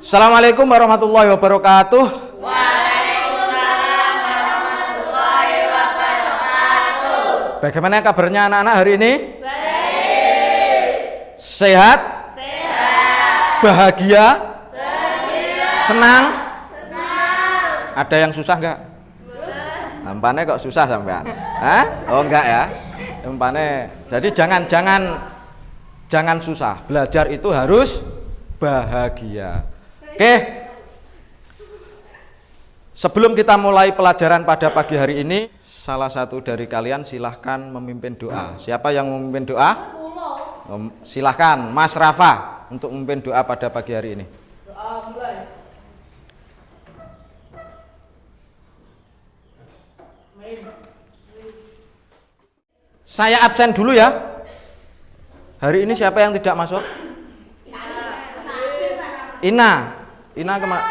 Assalamualaikum warahmatullahi wabarakatuh. Waalaikumsalam warahmatullahi wabarakatuh. Bagaimana kabarnya anak-anak hari ini? Baik. Sehat? Sehat. Bahagia? Bahagia. Senang? Senang. Ada yang susah enggak? Nampaknya kok susah sampean? Hah? Oh enggak ya. Nampaknya. Jadi jangan susah. Belajar itu harus bahagia. Oke. Sebelum kita mulai pelajaran pada pagi hari ini, salah satu dari kalian silahkan memimpin doa. Siapa yang memimpin doa? Silahkan Mas Rafa untuk memimpin doa pada pagi hari ini. Doa mulai. Saya absen dulu ya. Hari ini siapa yang tidak masuk? Ina kemana?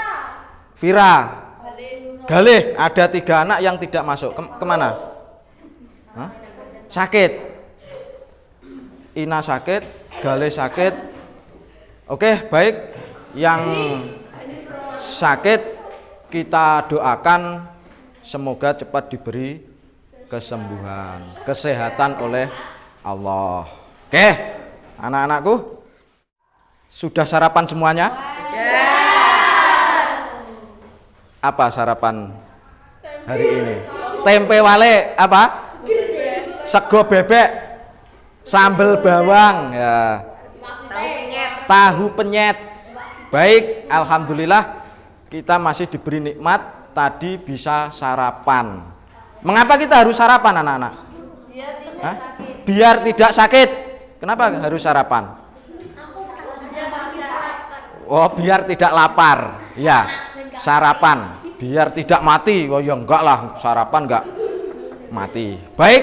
Vira, Galih. Ada 3 anak yang tidak masuk. Kemana? Hah? Sakit. Ina sakit, Galih sakit. Oke, baik. Yang sakit kita doakan semoga cepat diberi kesembuhan, kesehatan oleh Allah. Oke, anak-anakku, sudah sarapan semuanya? Apa sarapan hari ini? Tempe wale apa? Sego bebek, sambal bawang, ya. Tahu penyet. Baik, alhamdulillah kita masih diberi nikmat tadi bisa sarapan. Mengapa kita harus sarapan anak-anak? Biar tidak sakit. Kenapa harus sarapan? Oh, biar tidak lapar. Ya, sarapan. Biar tidak mati. Oh ya enggak lah, sarapan enggak mati. Baik.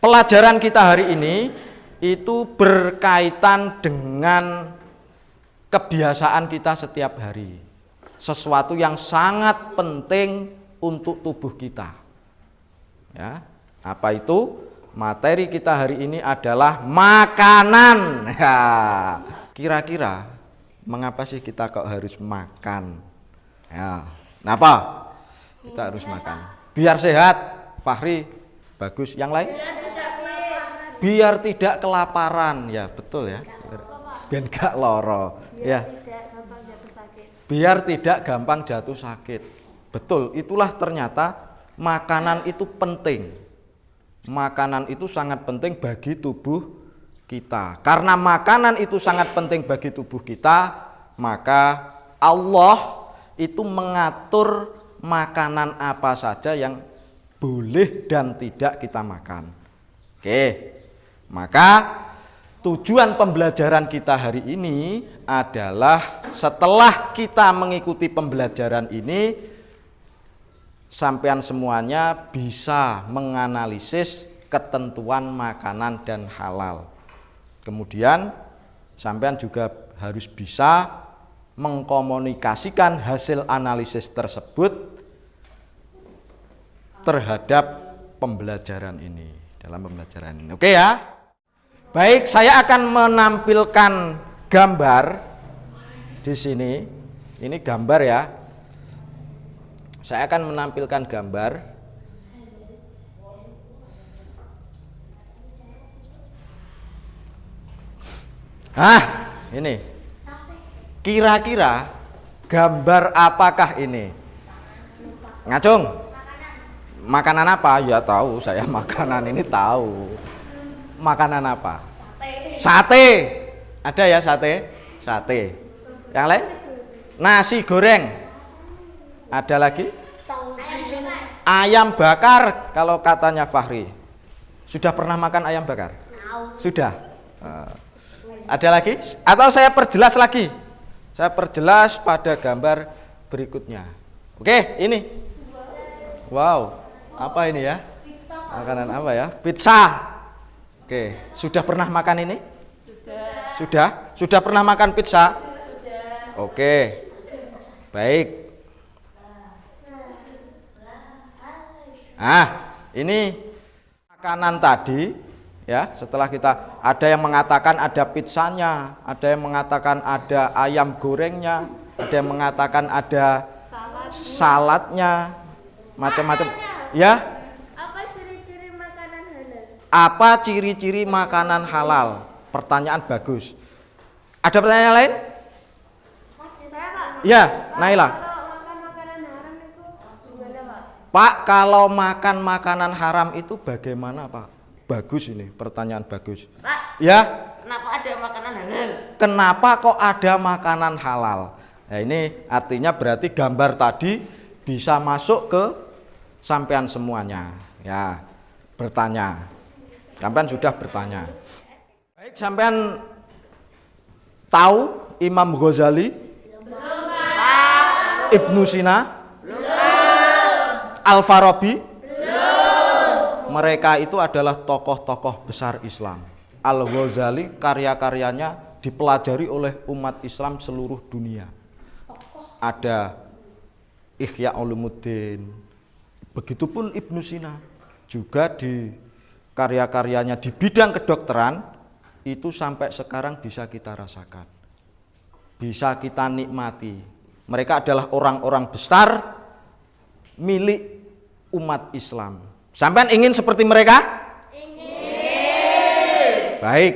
Pelajaran kita hari ini itu berkaitan dengan kebiasaan kita setiap hari. Sesuatu yang sangat penting untuk tubuh kita. Ya, apa itu? Materi kita hari ini adalah makanan. Ya, kira-kira mengapa sih kita kok harus makan? Ya, kenapa kita harus makan? Biar sehat. Fahri, bagus. Yang lain? Biar tidak kelaparan. Ya, betul ya. Biar gak loro. Ya. Biar tidak gampang jatuh sakit. Betul, itulah ternyata makanan itu penting. Makanan itu sangat penting bagi tubuh kita. Karena makanan itu sangat penting bagi tubuh kita, maka Allah itu mengatur makanan apa saja yang boleh dan tidak kita makan. Oke, maka tujuan pembelajaran kita hari ini adalah setelah kita mengikuti pembelajaran ini, sampean semuanya bisa menganalisis ketentuan makanan dan halal. Kemudian sampean juga harus bisa mengkomunikasikan hasil analisis tersebut terhadap pembelajaran ini, dalam pembelajaran ini. Oke ya? Baik, saya akan menampilkan gambar di sini. Ini gambar ya. Saya akan menampilkan gambar. Ini. Kira-kira gambar apakah ini? Ngacung? Makanan apa? Ya tahu, saya makanan ini tahu. Makanan apa? Sate. Ada ya sate? Sate. Yang lain? Nasi goreng. Ada lagi? Ayam bakar kalau katanya Fahri. Sudah pernah makan ayam bakar? Sudah. Ada lagi? Atau saya perjelas lagi? Saya perjelas pada gambar berikutnya. Oke, ini. Wow, apa ini ya? Makanan apa ya? Pizza. Oke, sudah pernah makan ini? Sudah. Sudah pernah makan pizza? Oke. Baik. Ini makanan tadi Ya, setelah kita ada yang mengatakan ada pizzanya, ada yang mengatakan ada ayam gorengnya, ada yang mengatakan ada saladnya, macam-macam. Ya, Apa ciri-ciri makanan halal? apa ciri-ciri makanan halal? Pertanyaan bagus. Ada pertanyaan lain? Saya Pak. Ya, Naila. Kalau makan makanan haram itu gimana Pak? Pak, kalau makan makanan haram itu bagaimana, Pak? Bagus ini, pertanyaan bagus. Pak, Ya, kenapa ada makanan halal? kenapa kok ada makanan halal? Nah, ini artinya berarti gambar tadi bisa masuk ke sampean semuanya. Ya, bertanya. Sampean sudah bertanya. Baik, sampean tahu Imam Ghazali? Ibnu Sina? Al-Farabi? Mereka itu adalah tokoh-tokoh besar Islam. Al-Ghazali karya-karyanya dipelajari oleh umat Islam seluruh dunia. Ada Ihya Ulumuddin. Begitupun Ibnu Sina juga di karya-karyanya di bidang kedokteran itu sampai sekarang bisa kita rasakan. Bisa kita nikmati. Mereka adalah orang-orang besar milik umat Islam. Sampean ingin seperti mereka? Ingin. Baik.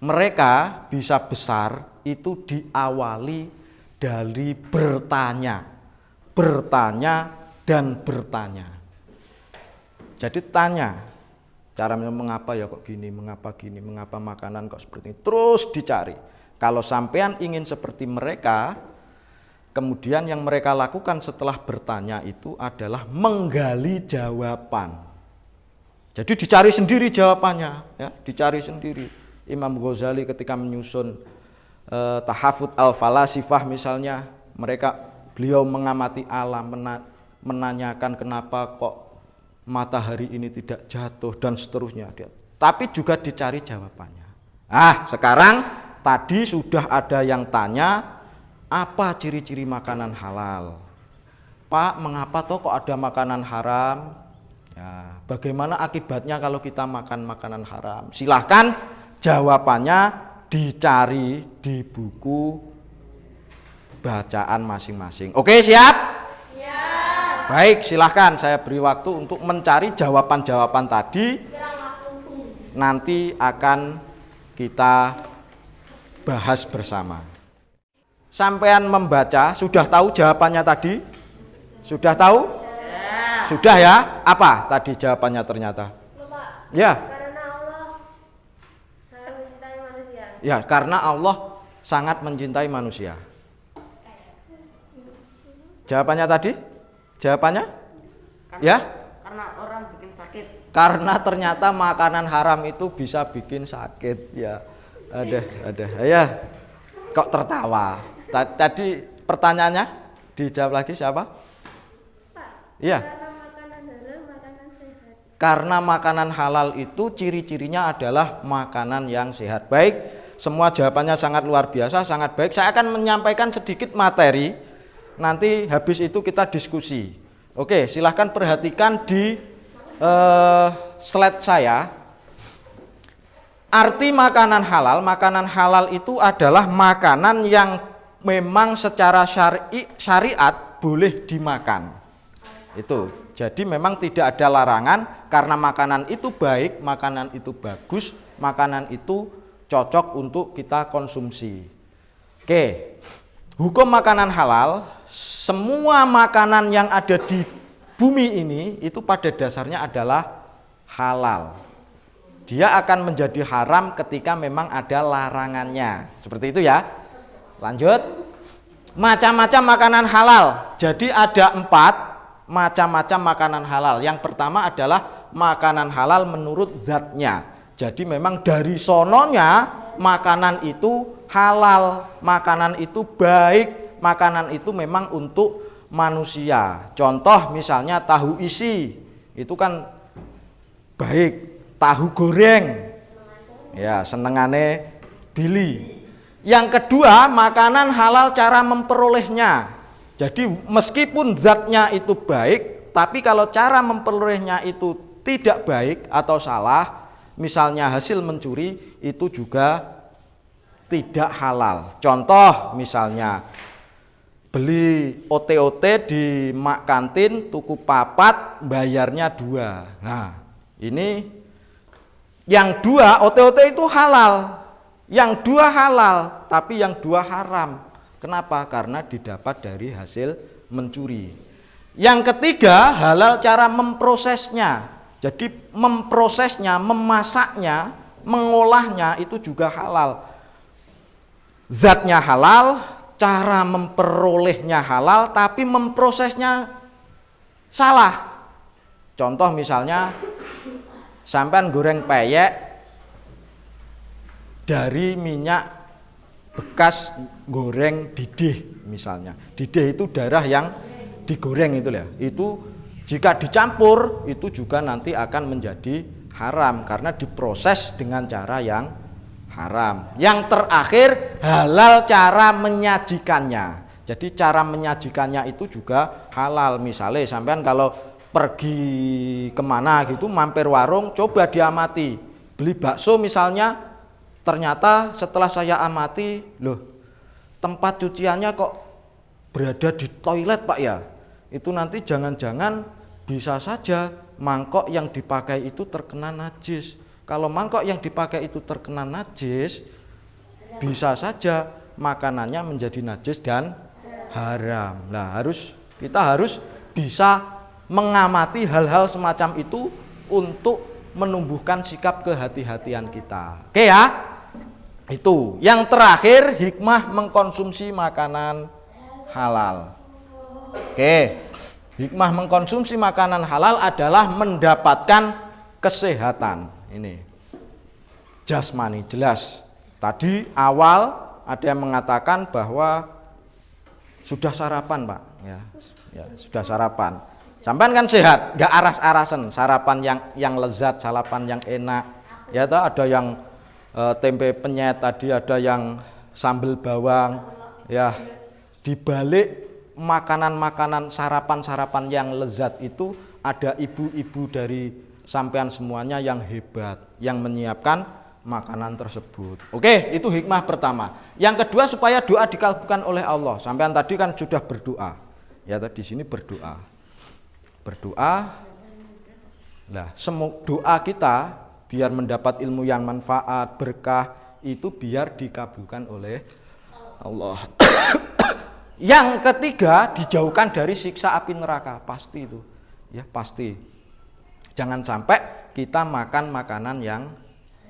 Mereka bisa besar itu diawali dari bertanya. Bertanya dan bertanya. Jadi tanya. Caranya mengapa ya kok gini, mengapa makanan kok seperti ini. Terus dicari. Kalau sampean ingin seperti mereka, kemudian yang mereka lakukan setelah bertanya itu adalah menggali jawaban. Jadi dicari sendiri jawabannya, ya, dicari sendiri. Imam Ghazali ketika menyusun Tahafut al-Falasifah misalnya, beliau mengamati alam, menanyakan kenapa kok matahari ini tidak jatuh dan seterusnya. Tapi juga dicari jawabannya. Sekarang tadi sudah ada yang tanya, apa ciri-ciri makanan halal? Pak, mengapa toh kok ada makanan haram? Ya, bagaimana akibatnya kalau kita makan makanan haram? Silahkan jawabannya dicari di buku bacaan masing-masing. Oke, siap? Ya. Baik, silahkan saya beri waktu untuk mencari jawaban-jawaban tadi. Nanti akan kita bahas bersama. Sampean membaca, sudah tahu jawabannya tadi? Sudah tahu? Ya. Sudah ya? Apa tadi jawabannya ternyata? Lupa. Ya. Karena Allah sangat mencintai manusia. Ya, karena Allah sangat mencintai manusia. Jawabannya tadi? Jawabannya? Ya? Karena orang bikin sakit. Karena ternyata makanan haram itu bisa bikin sakit. Ya. Ada. Ya. Kok tertawa? Tadi pertanyaannya dijawab lagi siapa? Pak. Iya. Karena makanan halal makanan sehat. Karena makanan halal itu ciri-cirinya adalah makanan yang sehat. Baik, semua jawabannya sangat luar biasa, sangat baik. Saya akan menyampaikan sedikit materi. Nanti habis itu kita diskusi. Oke, silahkan perhatikan di slide saya. Arti makanan halal itu adalah makanan yang memang secara syariat boleh dimakan. Itu. Jadi memang tidak ada larangan karena makanan itu baik, makanan itu bagus, makanan itu cocok untuk kita konsumsi. Oke. Hukum makanan halal, semua makanan yang ada di bumi ini itu pada dasarnya adalah halal. Dia akan menjadi haram ketika memang ada larangannya. Seperti itu ya. Lanjut. Macam-macam makanan halal. Jadi ada 4 macam-macam makanan halal. Yang pertama adalah makanan halal menurut zatnya. Jadi memang dari sononya makanan itu halal, makanan itu baik, makanan itu memang untuk manusia. Contoh misalnya tahu isi, itu kan baik. Tahu goreng, ya senengane Billy. Yang kedua, makanan halal cara memperolehnya. Jadi meskipun zatnya itu baik, tapi kalau cara memperolehnya itu tidak baik atau salah, misalnya hasil mencuri, itu juga tidak halal. Contoh misalnya beli OT-OT di mak kantin, tuku papat, bayarnya 2. Nah, ini yang 2 OT-OT itu halal, yang 2 halal, tapi yang 2 haram. Kenapa? Karena didapat dari hasil mencuri. Yang ketiga, halal cara memprosesnya. Jadi memprosesnya, memasaknya, mengolahnya itu juga halal. Zatnya halal, cara memperolehnya halal, tapi memprosesnya salah. Contoh misalnya sampean goreng peyek dari minyak bekas goreng didih misalnya. Didih itu darah yang digoreng itu ya. Itu jika dicampur itu juga nanti akan menjadi haram karena diproses dengan cara yang haram. Yang terakhir, halal cara menyajikannya. Jadi cara menyajikannya itu juga halal. Misalnya sampean kalau pergi kemana gitu, mampir warung, coba diamati. Beli bakso misalnya, ternyata setelah saya amati, loh tempat cuciannya kok berada di toilet Pak ya. Itu nanti jangan-jangan bisa saja mangkok yang dipakai itu terkena najis. Kalau mangkok yang dipakai itu terkena najis, bisa saja makanannya menjadi najis dan haram. Nah, kita harus bisa mengamati hal-hal semacam itu untuk menumbuhkan sikap kehati-hatian kita. Oke ya? Itu. Yang terakhir, hikmah mengkonsumsi makanan halal. Oke. Hikmah mengkonsumsi makanan halal adalah mendapatkan kesehatan. Ini jasmani jelas. Tadi awal ada yang mengatakan bahwa sudah sarapan Pak, ya sudah sarapan. Sampean kan sehat, nggak aras-arasan. Sarapan yang lezat, sarapan yang enak. Ya toh, ada yang tempe penyet tadi, ada yang sambal bawang. Ya, di balik makanan-makanan sarapan-sarapan yang lezat itu ada ibu-ibu dari sampean semuanya yang hebat yang menyiapkan makanan tersebut. Oke, itu hikmah pertama. Yang kedua, supaya doa dikabulkan oleh Allah. Sampean tadi kan sudah berdoa. Ya, di sini berdoa. Nah, semua doa kita biar mendapat ilmu yang manfaat, berkah, itu biar dikabulkan oleh Allah. Yang ketiga, dijauhkan dari siksa api neraka. Pasti itu. Ya, pasti. Jangan sampai kita makan makanan yang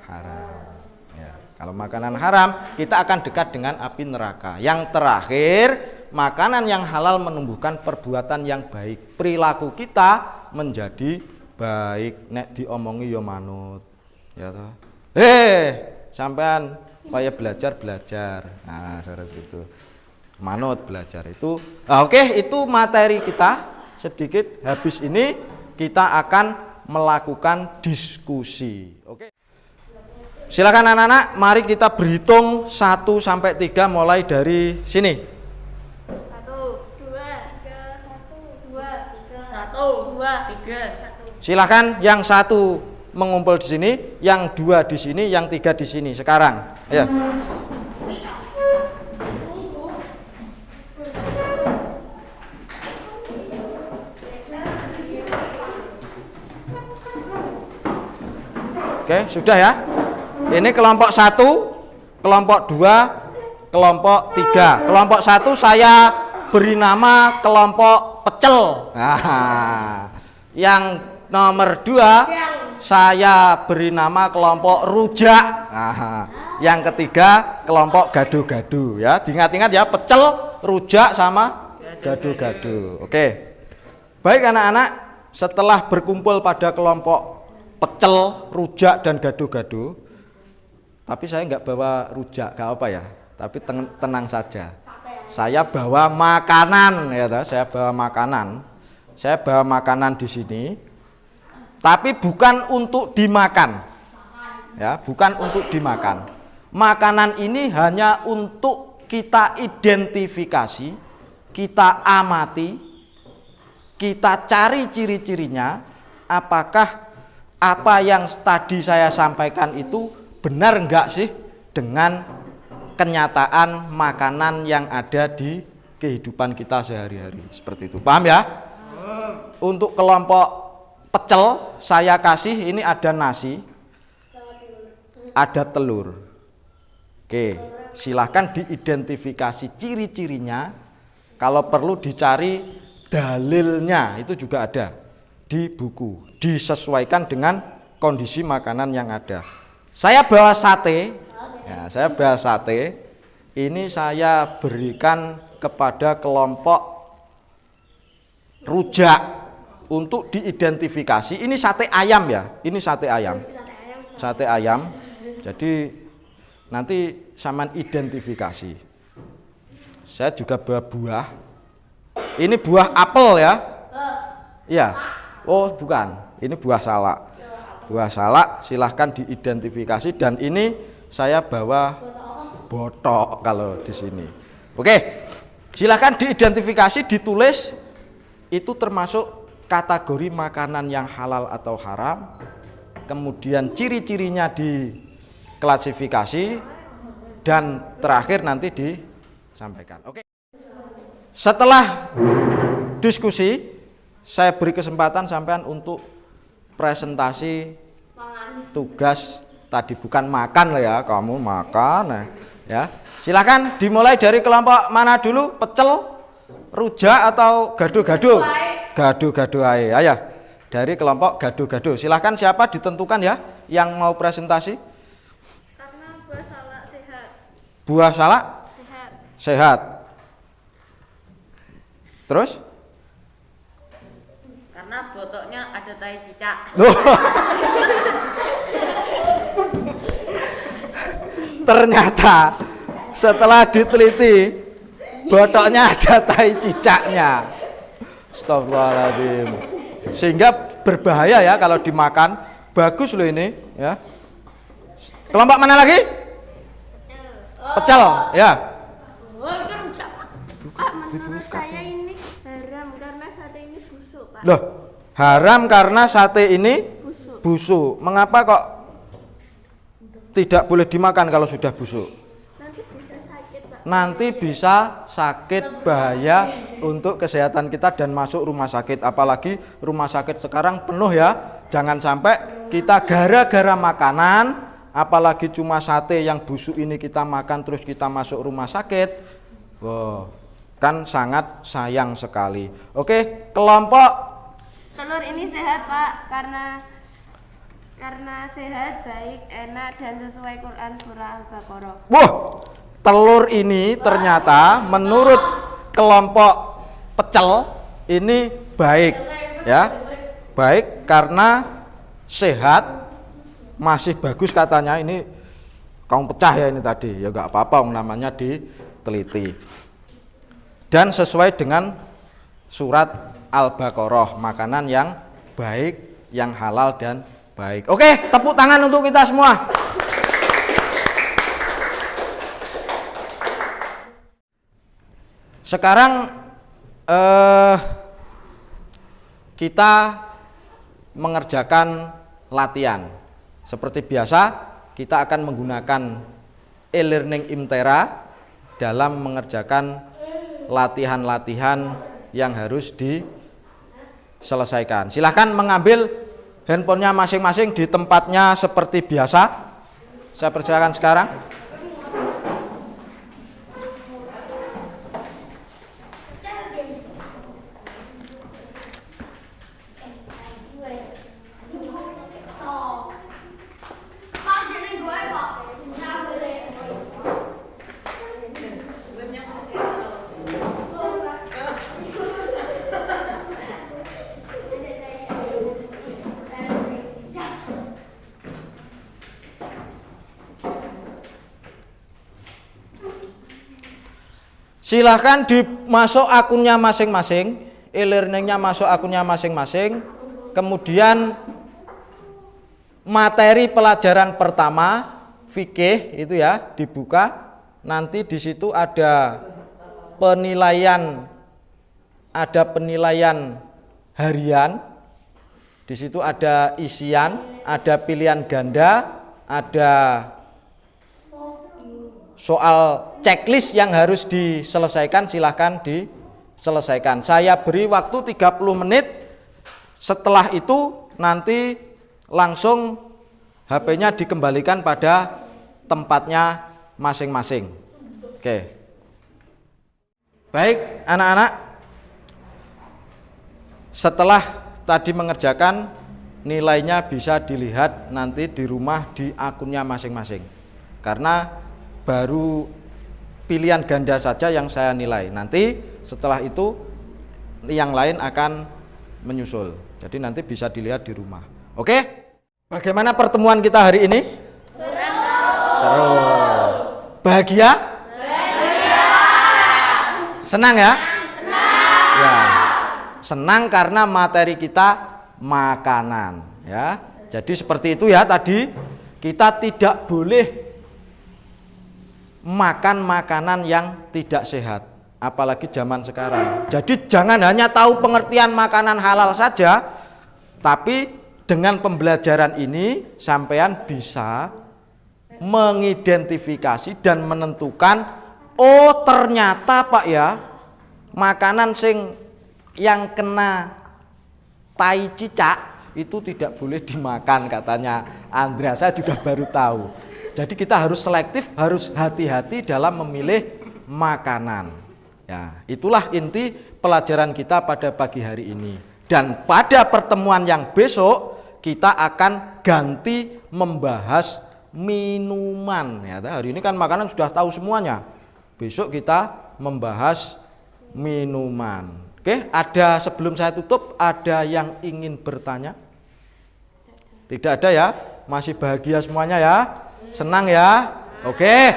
haram. Ya, kalau makanan haram, kita akan dekat dengan api neraka. Yang terakhir, makanan yang halal menumbuhkan perbuatan yang baik. Perilaku kita menjadi baik. Nek diomongi yo manut. Ya toh. Sampean supaya belajar. Nah, seperti itu. Manut belajar itu. Nah, oke, itu materi kita sedikit. Habis ini kita akan melakukan diskusi. Oke. Silakan anak-anak, mari kita berhitung 1 sampai 3 mulai dari sini. 1, 2, 3, 1, 2, 3, 1, 2, 3. Silakan yang 1 mengumpul di sini, yang 2 di sini, yang 3 di sini. Sekarang, ya. Oke, sudah ya. Ini kelompok 1, kelompok 2, kelompok 3. Kelompok 1 saya beri nama kelompok pecel. Nah, yang nomor 2 saya beri nama kelompok rujak. Nah, yang ketiga kelompok gado-gado ya. Diingat-ingat ya, pecel, rujak sama gado-gado. Oke. Baik anak-anak, setelah berkumpul pada kelompok pecel, rujak, dan gado-gado. Tapi saya nggak bawa rujak, nggak apa ya. Tapi tenang saja. Saya bawa makanan, ya. Saya bawa makanan. Saya bawa makanan di sini. Tapi bukan untuk dimakan, ya, bukan untuk dimakan. Makanan ini hanya untuk kita identifikasi, kita amati, kita cari ciri-cirinya. Apakah apa yang tadi saya sampaikan itu benar enggak sih dengan kenyataan makanan yang ada di kehidupan kita sehari-hari. Seperti itu. Paham ya? Untuk kelompok pecel saya kasih ini ada nasi, ada telur. Oke, silahkan diidentifikasi ciri-cirinya. Kalau perlu dicari dalilnya, itu juga ada di buku. Disesuaikan dengan kondisi makanan yang ada. Saya bawa sate. Ya, saya bawa sate. Ini saya berikan kepada kelompok rujak untuk diidentifikasi. Ini sate ayam ya. Ini sate ayam. Sate ayam. Jadi nanti sampean identifikasi. Saya juga bawa buah. Ini buah apel ya? Iya. Oh, bukan. Ini buah salak. Buah salak silahkan diidentifikasi dan ini saya bawa botok kalau di sini. Oke. Silahkan diidentifikasi, ditulis itu termasuk kategori makanan yang halal atau haram. Kemudian ciri-cirinya diklasifikasi dan terakhir nanti disampaikan. Oke. Setelah diskusi, saya beri kesempatan sampean untuk presentasi tugas tadi, bukan makan lah ya, kamu makan ya. Silakan dimulai dari kelompok mana dulu? Pecel, rujak atau gado-gado? Gado-gado aja. Ayo. Dari kelompok gado-gado. Silakan siapa ditentukan ya yang mau presentasi? Karena buah salak sehat. Buah salak? Sehat. Sehat. Terus? Karena botoknya ada tai cicak. Loh. Ternyata setelah diteliti botoknya ada tai cicaknya. Astagfirullahaladzim. Sehingga berbahaya ya kalau dimakan. Bagus loh ini ya. Kelompok mana lagi? Pecel ya. Oh, itu rujak, Pak. Menurut saya ini haram karena sate ini busuk, Pak. Loh, haram karena sate ini Busuk. busuk. Mengapa kok tidak boleh dimakan kalau sudah busuk? Nanti bisa sakit, Pak. Nanti bisa sakit, bahaya untuk kesehatan kita dan masuk rumah sakit. Apalagi rumah sakit sekarang penuh ya. Jangan sampai kita gara-gara makanan, apalagi cuma sate yang busuk ini kita makan terus kita masuk rumah sakit. Wow, kan sangat sayang sekali. Oke, kelompok Telur ini sehat, Pak, karena sehat, baik, enak dan sesuai Quran surah Al-Baqarah. wah, telur ini ternyata menurut kelompok pecel ini baik ya. Baik karena sehat, masih bagus katanya. Ini kaum pecah ya ini tadi. Ya enggak apa-apa, namanya diteliti. Dan sesuai dengan surat Al-Baqarah, makanan yang baik, yang halal dan baik. Oke, tepuk tangan untuk kita semua. Sekarang kita mengerjakan latihan. Seperti biasa, kita akan menggunakan e-learning Imtera dalam mengerjakan latihan-latihan yang harus diselesaikan. Silahkan mengambil handphonenya masing-masing di tempatnya seperti biasa. Saya persilakan sekarang. Silahkan dimasuk akunnya masing-masing, e-learningnya masuk akunnya masing-masing. Kemudian materi pelajaran pertama fikih itu ya dibuka. Nanti di situ ada penilaian harian Di situ ada isian, ada pilihan ganda, ada soal checklist yang harus diselesaikan, silahkan diselesaikan. Saya beri waktu 30 menit. Setelah itu nanti langsung HP-nya dikembalikan pada tempatnya masing-masing. Oke. Baik, anak-anak. Setelah tadi mengerjakan, nilainya bisa dilihat nanti di rumah di akunnya masing-masing. Karena baru pilihan ganda saja yang saya nilai. Nanti setelah itu yang lain akan menyusul. Jadi nanti bisa dilihat di rumah. Oke? Bagaimana pertemuan kita hari ini? Seru. Bahagia? Bahagia. Senang ya? Senang. Ya. Senang karena materi kita makanan, ya. Jadi seperti itu ya tadi, kita tidak boleh makan makanan yang tidak sehat, apalagi zaman sekarang. Jadi jangan hanya tahu pengertian makanan halal saja, tapi dengan pembelajaran ini sampean bisa mengidentifikasi dan menentukan, oh ternyata Pak ya, makanan yang kena tai cicak itu tidak boleh dimakan katanya Andrea. Saya juga baru tahu. Jadi kita harus selektif, harus hati-hati dalam memilih makanan. Ya, itulah inti pelajaran kita pada pagi hari ini. Dan pada pertemuan yang besok kita akan ganti membahas minuman. Ya, hari ini kan makanan sudah tahu semuanya. Besok kita membahas minuman. Oke, ada sebelum saya tutup, ada yang ingin bertanya? Tidak ada ya? Masih bahagia semuanya ya? Senang ya? Oke.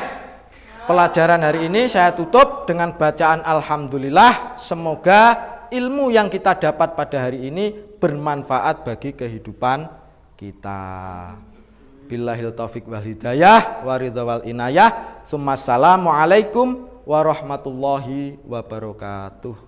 Pelajaran hari ini saya tutup dengan bacaan alhamdulillah. Semoga ilmu yang kita dapat pada hari ini bermanfaat bagi kehidupan kita. Billahil taufiq wal hidayah wa ridha wal inayah. Assalamualaikum warahmatullahi wabarakatuh.